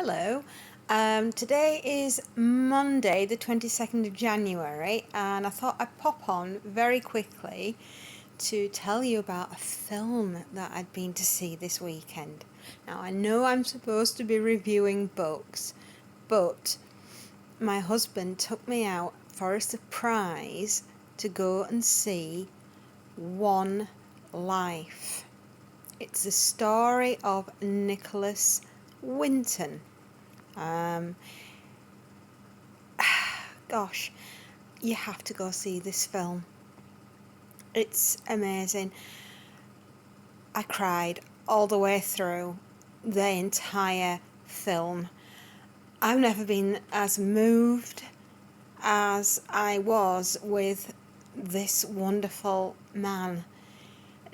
Hello. Today is Monday, the 22nd of January, and I thought I'd pop on very quickly to tell you about a film that I'd been to see this weekend. Now, I know I'm supposed to be reviewing books, but my husband took me out for a surprise to go and see One Life. It's the story of Nicholas Winton. Um, Gosh, you have to go see this film. It's amazing. I cried all the way through the entire film. I've never been as moved as I was with this wonderful man.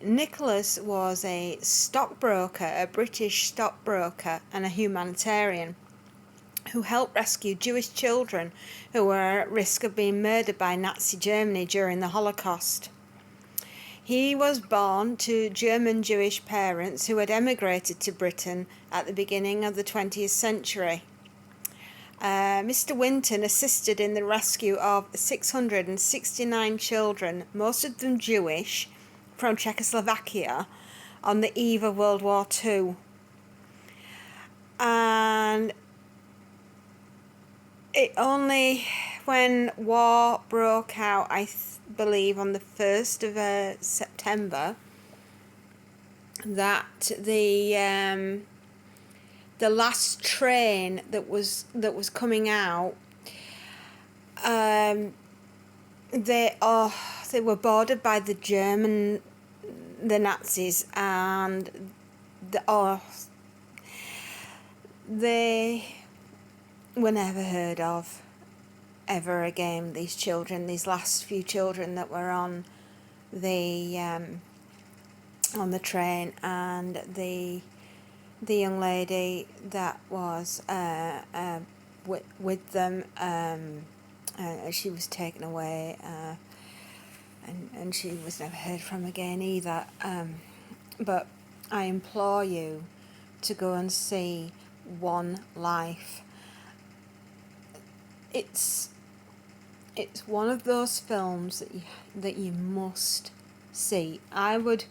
Nicholas was a stockbroker, a British stockbroker, and a humanitarian who helped rescue Jewish children who were at risk of being murdered by Nazi Germany during the Holocaust. He was born to German Jewish parents who had emigrated to Britain at the beginning of the 20th century. Mr. Winton assisted in the rescue of 669 children, most of them Jewish, from Czechoslovakia on the eve of World War II. And it only when war broke out, I believe on the 1st of September, that the last train that was coming out, they were boarded by the Nazis, and they were never heard of ever again. These last few children that were on the train, and the young lady that was with them, she was taken away, and she was never heard from again either. But I implore you to go and see One Life. It's one of those films that you must see. I would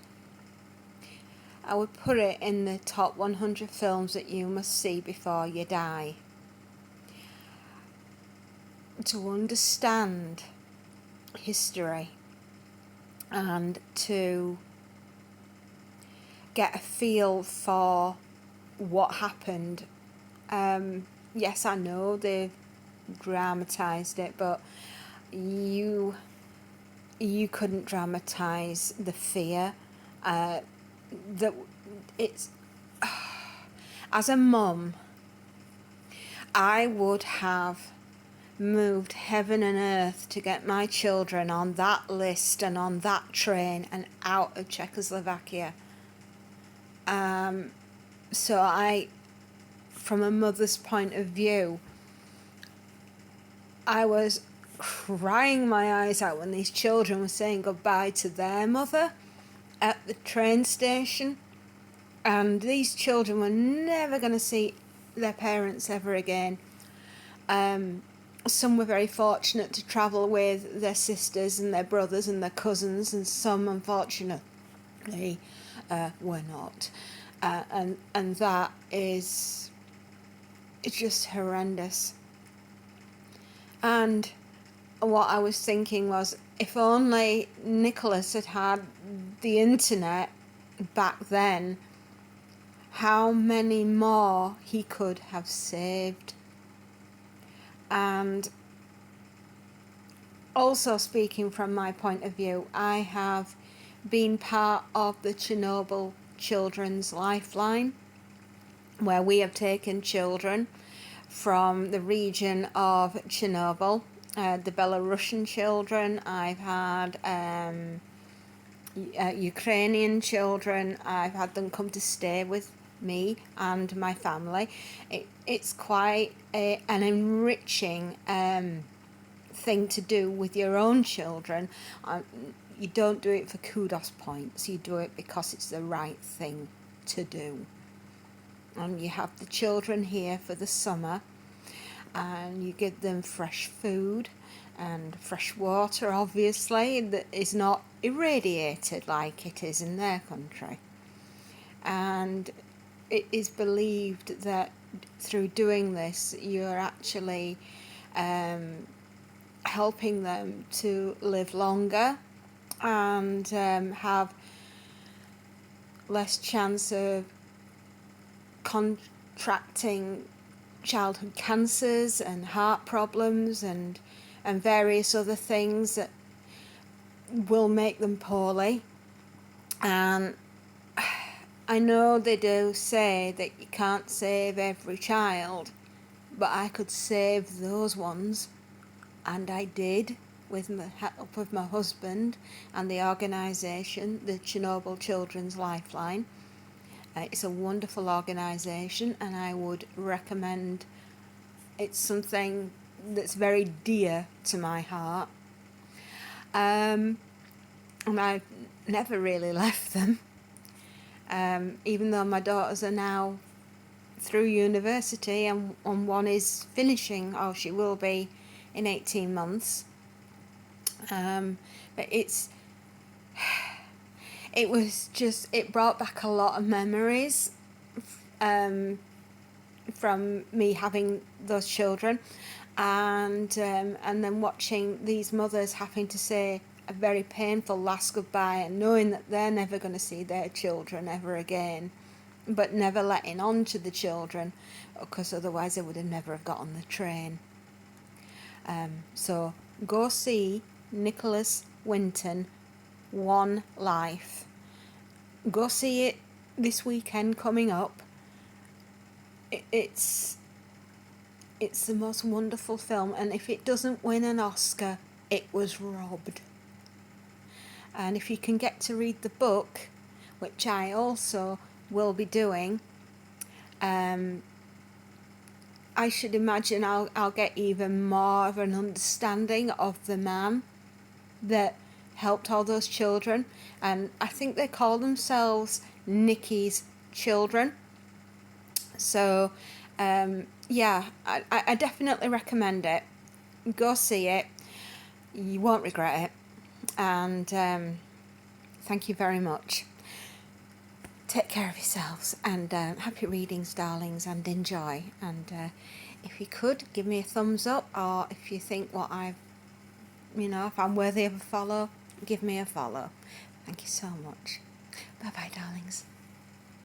put it in the top 100 films that you must see before you die. To understand history and to get a feel for what happened. Yes, I know they've dramatized it, but you couldn't dramatize the fear that it's. As a mum, I would have moved heaven and earth to get my children on that list and on that train and out of Czechoslovakia. So from a mother's point of view, I was crying my eyes out when these children were saying goodbye to their mother at the train station, and these children were never going to see their parents ever again. Some were very fortunate to travel with their sisters and their brothers and their cousins, and some unfortunately were not. And that is just horrendous. And what I was thinking was, if only Nicholas had had the internet back then, how many more he could have saved. And also, speaking from my point of view, I have been part of the Chernobyl Children's Lifeline, where we have taken children from the region of Chernobyl, the Belarusian children. I've had Ukrainian children. I've had them come to stay with me and my family. It's quite an enriching thing to do with your own children. You don't do it for kudos points. You do it because it's the right thing to do. and you have the children here for the summer, and you give them fresh food and fresh water, obviously, that is not irradiated like it is in their country. And it is believed that through doing this, you're actually helping them to live longer and have less chance of contracting childhood cancers and heart problems and various other things that will make them poorly. And I know they do say that you can't save every child, but I could save those ones, and I did, with the help of my husband and the organisation, the Chernobyl Children's Lifeline. It's a wonderful organisation, and I would recommend. It's something that's very dear to my heart. And I've never really left them. Even though my daughters are now through university, and one is finishing, or she will be in 18 months. But it brought back a lot of memories from me having those children, and then watching these mothers having to say a very painful last goodbye, and knowing that they're never going to see their children ever again, but never letting on to the children, because otherwise they would have never have got on the train. So go see Nicholas Winton, One Life. Go see it this weekend coming up. It's the most wonderful film, and if it doesn't win an Oscar, it was robbed. And if you can get to read the book, which I also will be doing, I should imagine I'll get even more of an understanding of the man that helped all those children. And I think they call themselves Nicky's children. So yeah, I definitely recommend it. Go see it. You won't regret it. And thank you very much. Take care of yourselves, and happy readings, darlings, and enjoy. And if you could, give me a thumbs up, or if you think if I'm worthy of a follow, give me a follow. Thank you so much. Bye bye, darlings.